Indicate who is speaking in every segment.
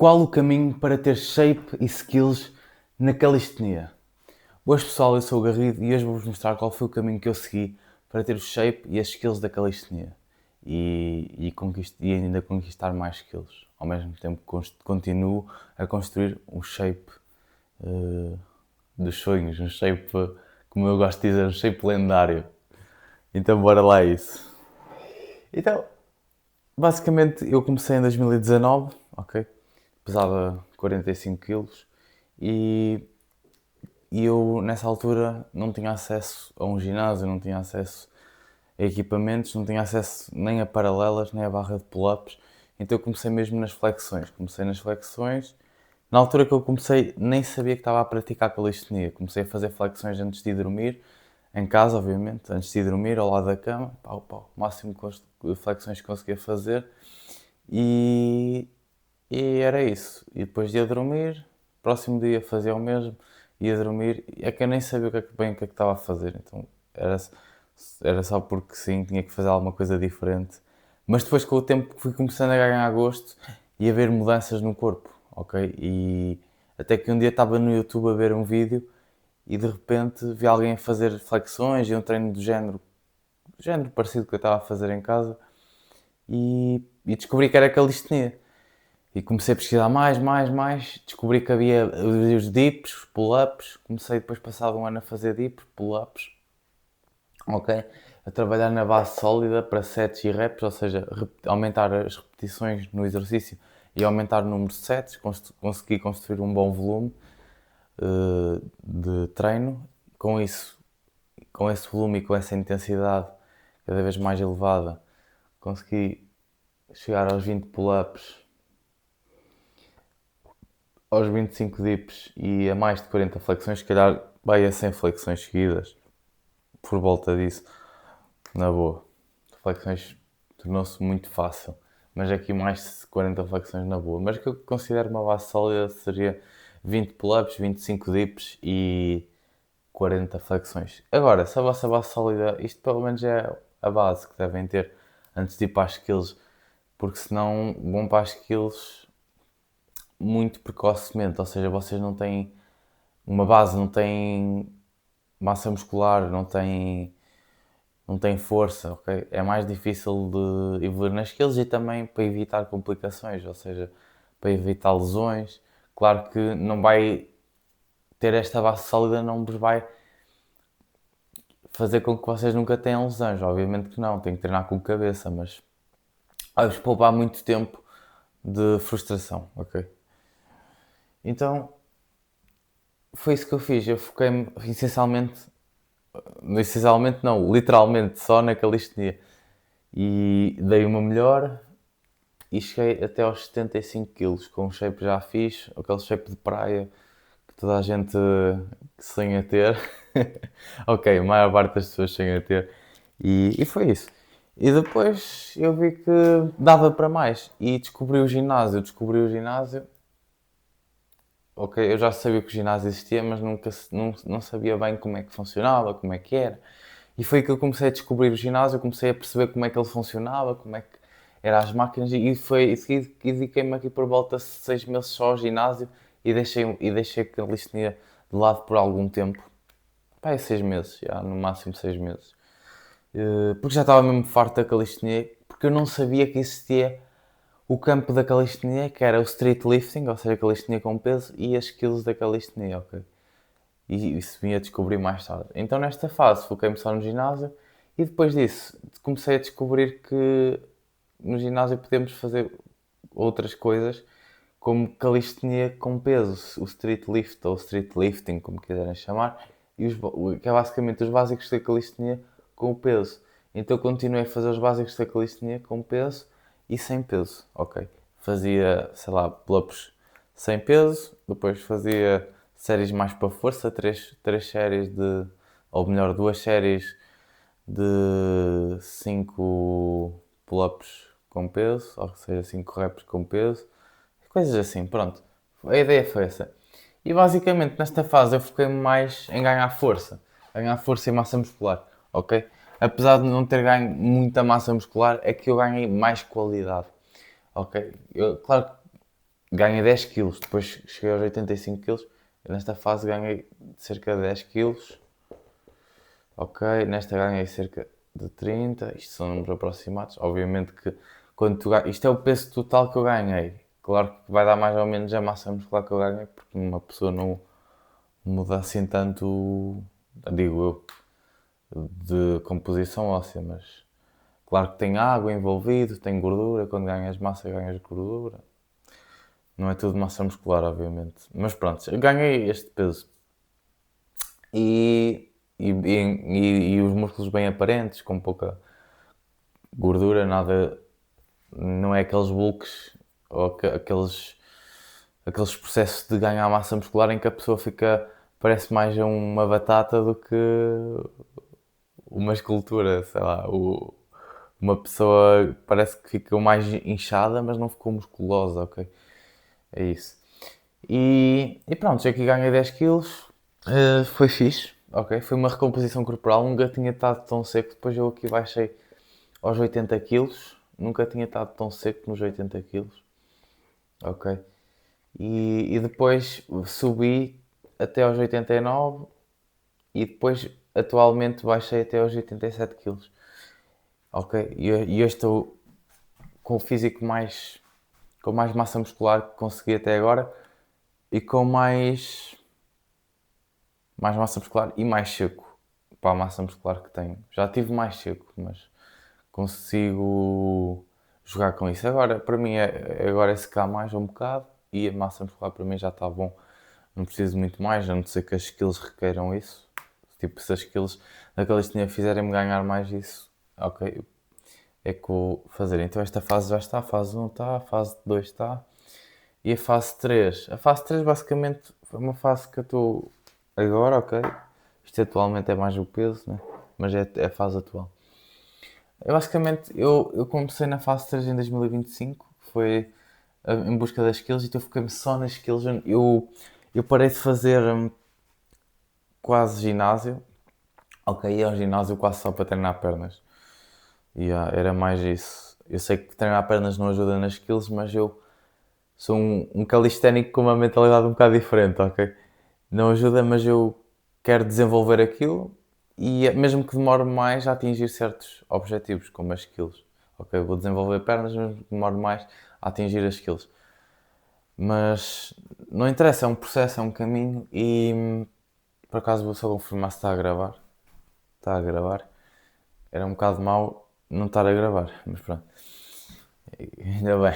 Speaker 1: Qual o caminho para ter shape e skills na calistenia? Boas pessoal, eu sou o Garrido e hoje vou-vos mostrar qual foi o caminho que eu segui para ter o shape e as skills da calistenia e ainda conquistar mais skills. Ao mesmo tempo continuo a construir um shape dos sonhos, um shape, como eu gosto de dizer, um shape lendário. Então bora lá a isso. Então, basicamente eu comecei em 2019, ok? Pesava 45 quilos e eu nessa altura não tinha acesso a um ginásio, não tinha acesso a equipamentos, não tinha acesso nem a paralelas, nem a barra de pull-ups, então eu comecei mesmo nas flexões. Comecei nas flexões. Na altura que eu comecei nem sabia que estava a praticar calistenia. Comecei a fazer flexões antes de ir dormir, em casa obviamente, antes de ir dormir, ao lado da cama, pau, o máximo de flexões que conseguia fazer e, e era isso. E depois ia dormir, próximo dia fazia o mesmo, ia dormir. É que eu nem sabia bem o que é que estava a fazer, então era, era só porque sim, tinha que fazer alguma coisa diferente. Mas depois com o tempo fui começando a ganhar gosto e a ver mudanças no corpo, ok? E até que um dia estava no YouTube a ver um vídeo e de repente vi alguém a fazer flexões e um treino do género parecido com o que eu estava a fazer em casa e descobri que era calistenia. E comecei a pesquisar mais, descobri que havia os dips, os pull-ups, comecei depois passado um ano a fazer dips, pull-ups, ok? A trabalhar na base sólida para sets e reps, ou seja, aumentar as repetições no exercício e aumentar o número de sets, consegui construir um bom volume de treino. Com isso, com esse volume e com essa intensidade cada vez mais elevada, consegui chegar aos 20 pull-ups, aos 25 dips e a mais de 40 flexões, se calhar vai a 100 flexões seguidas, por volta disso, na boa. Flexões tornou-se muito fácil, mas aqui mais de 40 flexões na boa. Mas o que eu considero uma base sólida seria 20 pull-ups, 25 dips e 40 flexões. Agora, se a vossa base sólida, isto pelo menos é a base que devem ter antes de ir para as skills, porque senão vão para as skills muito precocemente, ou seja, vocês não têm uma base, não têm massa muscular, não têm força, ok? É mais difícil de evoluir nas skills e também para evitar complicações, ou seja, para evitar lesões. Claro que não vai ter esta base sólida, não vos vai fazer com que vocês nunca tenham lesões, obviamente que não, tem que treinar com cabeça, mas vai-vos poupar muito tempo de frustração, ok? Então, foi isso que eu fiz. Eu foquei-me essencialmente não, literalmente só na calistenia. E dei uma melhor e cheguei até aos 75 quilos, com um shape já fixe, aquele shape de praia que toda a gente sonha ter. Ok, a maior parte das pessoas sonha ter. E foi isso. E depois eu vi que dava para mais e descobri o ginásio. Ok, eu já sabia que o ginásio existia, mas nunca, não sabia bem como é que funcionava, como é que era. E foi que eu comecei a descobrir o ginásio, comecei a perceber como é que ele funcionava, como é que eram as máquinas e dediquei-me aqui por volta de 6 meses só ao ginásio e deixei a calistenia de lado por algum tempo. Pá, é 6 meses, já, no máximo 6 meses. Porque já estava mesmo farto da calistenia, porque eu não sabia que existia o campo da calistenia, que era o street lifting, ou seja, calistenia com peso, e as skills da calistenia, ok? E isso vim a descobrir mais tarde. Então nesta fase foquei-me só no ginásio e depois disso comecei a descobrir que no ginásio podemos fazer outras coisas como calistenia com peso, o street lift ou street lifting, como quiserem chamar, que é basicamente os básicos da calistenia com o peso. Então continuei a fazer os básicos da calistenia com peso e sem peso, ok? Fazia, sei lá, pull-ups sem peso, depois fazia séries mais para força, três séries de, ou melhor, duas séries de 5 pull-ups com peso, ou seja, 5 reps com peso, coisas assim, pronto. A ideia foi essa. E basicamente nesta fase eu foquei-me mais em ganhar força e massa muscular, ok? Apesar de não ter ganho muita massa muscular, é que eu ganhei mais qualidade, ok? Claro ganhei 10 quilos, depois cheguei aos 85 quilos, nesta fase ganhei cerca de 10 quilos, ok, nesta ganhei cerca de 30, isto são números aproximados, obviamente que quando isto é o peso total que eu ganhei, claro que vai dar mais ou menos a massa muscular que eu ganhei, porque uma pessoa não muda assim tanto, digo eu, de composição óssea, mas claro que tem água envolvido, tem gordura, quando ganhas massa ganhas gordura. Não é tudo massa muscular, obviamente. Mas pronto, eu ganhei este peso. E os músculos bem aparentes, com pouca gordura, nada. Não é aqueles bulks ou aqueles processos de ganhar massa muscular em que a pessoa fica. Parece mais uma batata do que uma escultura, sei lá. Uma pessoa parece que ficou mais inchada, mas não ficou musculosa, ok? É isso. E pronto, já que ganhei 10 quilos, foi fixe, ok? Foi uma recomposição corporal, nunca tinha estado tão seco, depois eu aqui baixei aos 80 quilos, nunca tinha estado tão seco nos 80 quilos, ok? E depois subi até aos 89 e depois atualmente baixei até aos 87 quilos, ok? E hoje estou com o físico com mais massa muscular que consegui até agora e com mais massa muscular e mais seco para a massa muscular que tenho. Já tive mais seco, mas consigo jogar com isso. Agora, para mim, agora é secar mais um bocado e a massa muscular para mim já está bom. Não preciso muito mais, a não ser que as skills requeiram isso. Tipo, se as skills da calistenia fizerem-me ganhar mais isso, ok, é que vou fazer. Então esta fase já está, a fase 1 está, a fase 2 está. E a fase 3? A fase 3 basicamente foi uma fase que eu estou agora, ok? Isto atualmente é mais o peso, né? Mas é a fase atual. Eu comecei na fase 3 em 2025, foi em busca das skills, então eu foquei-me só nas skills. Eu parei de fazer quase ginásio, ok? Ia ao ginásio quase só para treinar pernas. Era mais isso. Eu sei que treinar pernas não ajuda nas skills, mas eu sou um calisténico com uma mentalidade um bocado diferente, ok? Não ajuda, mas eu quero desenvolver aquilo e mesmo que demore mais a atingir certos objetivos, como as skills. Ok, vou desenvolver pernas, mas demore mais a atingir as skills. Mas não interessa, é um processo, é um caminho e por acaso vou só confirmar se está a gravar. Está a gravar. Era um bocado mau não estar a gravar, mas pronto. Ainda bem,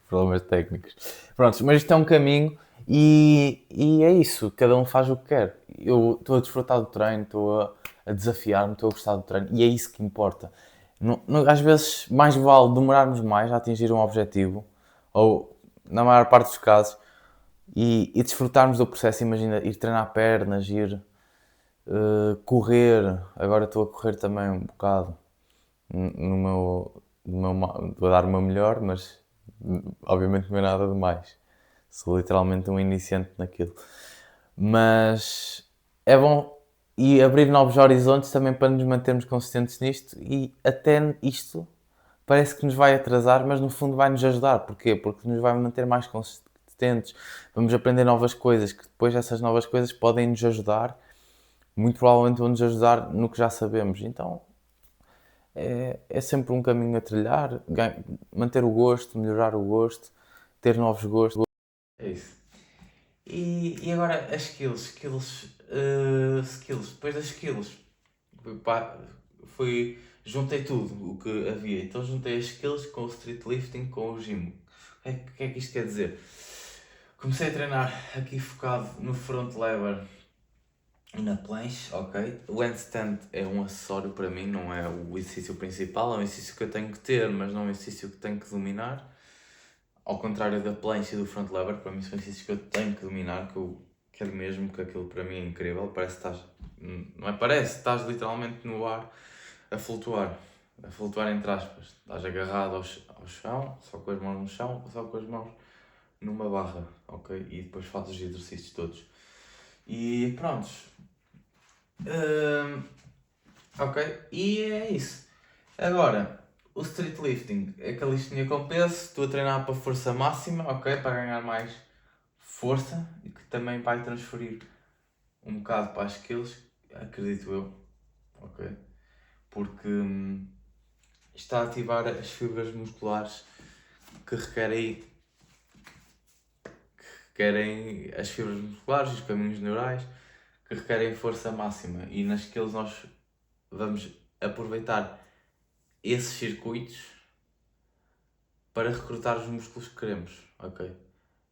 Speaker 1: problemas técnicos. Prontos, mas isto é um caminho e é isso, cada um faz o que quer. Eu estou a desfrutar do treino, estou a desafiar-me, estou a gostar do treino e é isso que importa. Às vezes, mais vale demorarmos mais a atingir um objetivo, ou na maior parte dos casos, e desfrutarmos do processo. Imagina, ir treinar pernas, ir correr. Agora estou a correr também um bocado no meu, vou dar o meu melhor, mas obviamente não é nada demais. Sou literalmente um iniciante naquilo. Mas é bom e abrir novos horizontes também para nos mantermos consistentes nisto e até isto parece que nos vai atrasar, mas no fundo vai nos ajudar. Porquê? Porque nos vai manter mais consistentes. Vamos aprender novas coisas, que depois essas novas coisas podem nos ajudar, muito provavelmente vão nos ajudar no que já sabemos. Então é sempre um caminho a trilhar, manter o gosto, melhorar o gosto, ter novos gostos. É isso. E agora as skills, depois das skills, pá, juntei tudo o que havia. Então juntei as skills com o street lifting, com o gym. O que é que isto quer dizer? Comecei a treinar aqui focado no front lever e na planche, ok. O handstand é um acessório para mim, não é o exercício principal, é um exercício que eu tenho que ter, mas não é um exercício que tenho que dominar. Ao contrário da planche e do front lever, para mim são exercícios que eu tenho que dominar, que eu quero mesmo, que aquilo para mim é incrível. Parece que estás, não é parece, estás literalmente no ar a flutuar entre aspas. Estás agarrado ao chão, só com as mãos no chão, só com as mãos numa barra, ok? E depois fazes os exercícios todos. E prontos. Ok, e é isso. Agora, o street lifting é aquela calistenia com peso, estou a treinar para força máxima, ok? Para ganhar mais força e que também vai transferir um bocado para as skills, acredito eu, ok? Porque está a ativar as fibras musculares que requerem as fibras musculares, os caminhos neurais, que requerem força máxima. E nas skills nós vamos aproveitar esses circuitos para recrutar os músculos que queremos, ok?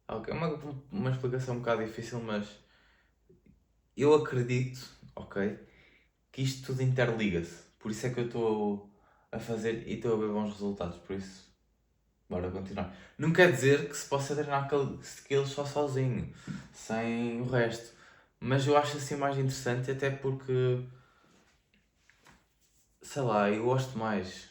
Speaker 1: Ok, é uma explicação um bocado difícil, mas eu acredito, ok, que isto tudo interliga-se. Por isso é que eu estou a fazer e estou a ver bons resultados, por isso, bora continuar. Não quer dizer que se possa treinar skills só sozinho, sem o resto, mas eu acho assim mais interessante, até porque, sei lá, eu gosto mais,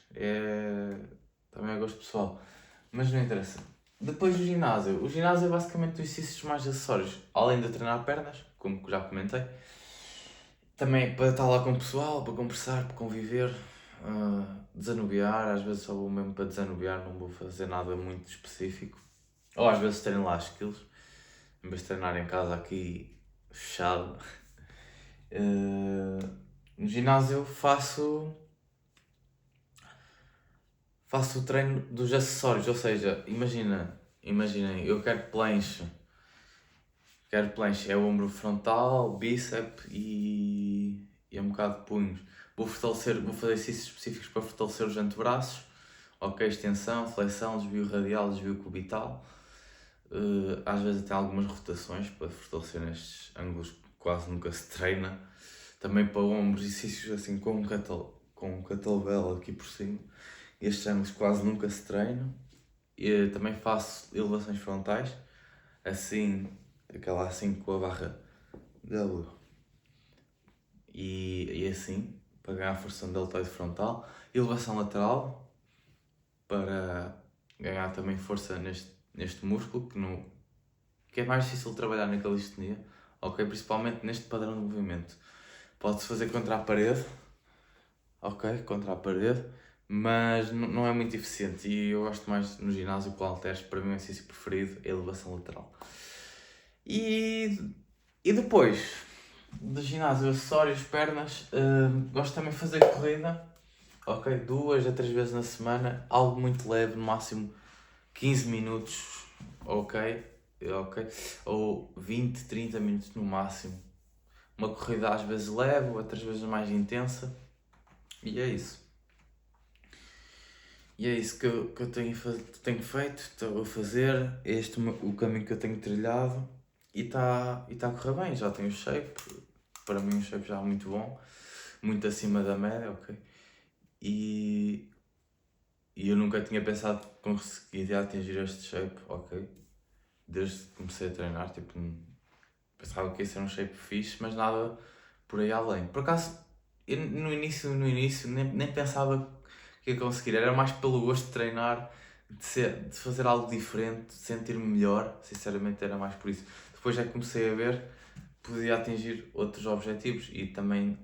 Speaker 1: também é gosto pessoal, mas não interessa. Depois do ginásio, o ginásio é basicamente exercícios mais acessórios, além de treinar pernas, como já comentei. Também para estar lá com o pessoal, para conversar, para conviver, desanuviar, às vezes só vou mesmo para desanuviar, não vou fazer nada muito específico. Ou às vezes treino lá as skills, em vez de treinar em casa aqui fechado. No ginásio faço o treino dos acessórios, ou seja, imaginem, eu quero planche, é o ombro frontal, bíceps e um bocado de punhos. Vou fazer exercícios específicos para fortalecer os antebraços, ok, extensão, flexão, desvio radial, desvio cubital. Às vezes até algumas rotações para fortalecer nestes ângulos que quase nunca se treina. Também para ombros, exercícios assim com um kettlebell aqui por cima. Estes ângulos quase nunca se treinam. Também faço elevações frontais, assim, aquela assim com a barra W. E assim, para ganhar força no deltoide frontal. Elevação lateral, para ganhar também força neste músculo, que é mais difícil de trabalhar na calistenia, ok? Principalmente neste padrão de movimento. Pode-se fazer contra a parede, ok? Contra a parede, mas não é muito eficiente. E eu gosto mais no ginásio com halteres, para mim o exercício preferido é a elevação lateral. E depois do ginásio, acessórios, pernas, gosto também de fazer corrida, ok? 2 a 3 vezes na semana, algo muito leve, no máximo 15 minutos, ok? Ou 20, 30 minutos no máximo. Uma corrida às vezes leve, outras vezes mais intensa, e é isso. E é isso que eu tenho feito, estou a fazer, é este o caminho que eu tenho trilhado e está a correr bem, já tenho o shape, para mim o shape já é muito bom, muito acima da média, ok? E eu nunca tinha pensado que conseguiria atingir este shape, ok? Desde que comecei a treinar, tipo, pensava que ia ser um shape fixe, mas nada por aí além. Por acaso, eu no início nem pensava que ia conseguir, era mais pelo gosto de treinar, de fazer algo diferente, de sentir-me melhor, sinceramente era mais por isso. Depois é que comecei a ver que podia atingir outros objetivos e também,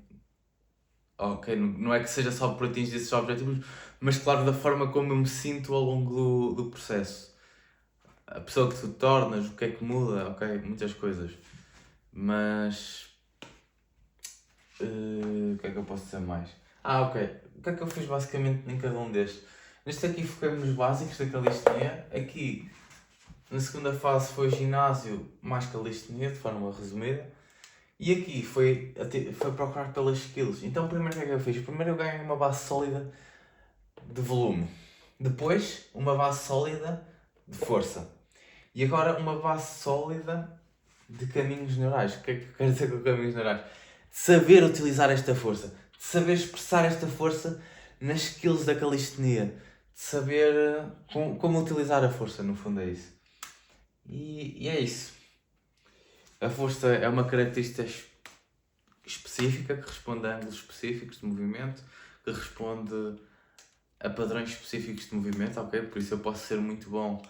Speaker 1: ok, não é que seja só por atingir esses objetivos, mas claro, da forma como eu me sinto ao longo do processo. A pessoa que tu tornas, o que é que muda, ok, muitas coisas. Mas o que é que eu posso dizer mais? Ok. O que é que eu fiz basicamente em cada um destes? Neste aqui foquei-me nos básicos da calistenia. Aqui, na segunda fase, foi ginásio mais calistenia, de forma resumida. E aqui foi procurar pelas skills. Então, primeiro o que é que eu fiz? Primeiro eu ganhei uma base sólida de volume. Depois, uma base sólida de força. E agora, uma base sólida de caminhos neurais. O que é que eu quero dizer com caminhos neurais? De saber utilizar esta força, de saber expressar esta força nas skills da calistenia, de saber como utilizar a força, no fundo é isso. E é isso. A força é uma característica específica que responde a ângulos específicos de movimento, que responde a padrões específicos de movimento, ok? Por isso eu posso ser muito bom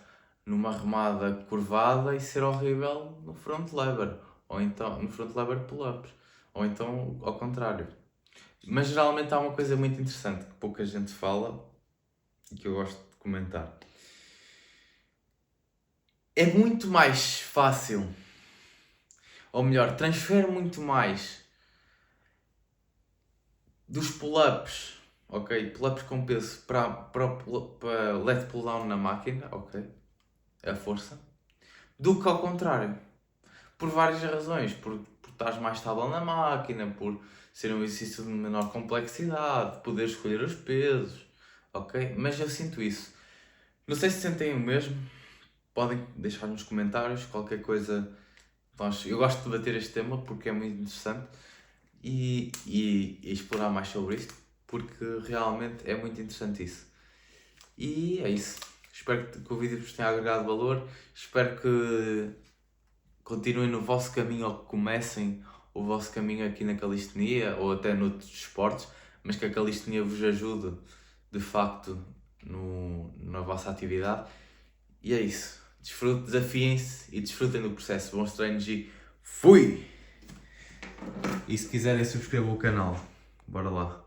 Speaker 1: numa remada curvada e ser horrível no front lever, ou então no front lever pull-ups, ou então ao contrário. Mas geralmente há uma coisa muito interessante que pouca gente fala, e que eu gosto de comentar. É muito mais fácil, ou melhor, transfere muito mais dos pull-ups, ok? Pull-ups com peso para leg pull-down na máquina, ok? A força, do que ao contrário. Por várias razões. Por estás mais estável na máquina, por ser um exercício de menor complexidade, poder escolher os pesos, ok? Mas eu sinto isso. Não sei se sentem o mesmo. Podem deixar nos comentários qualquer coisa. Eu gosto de debater este tema porque é muito interessante e explorar mais sobre isto porque realmente é muito interessante isso. E é isso. Espero que o vídeo vos tenha agregado valor. Espero que continuem no vosso caminho ou que comecem o vosso caminho aqui na calistenia ou até noutros esportes, mas que a calistenia vos ajude de facto na vossa atividade. E é isso. Desfrutem, desafiem-se e desfrutem do processo. Bons treinos e fui! E se quiserem subscrevam o canal. Bora lá.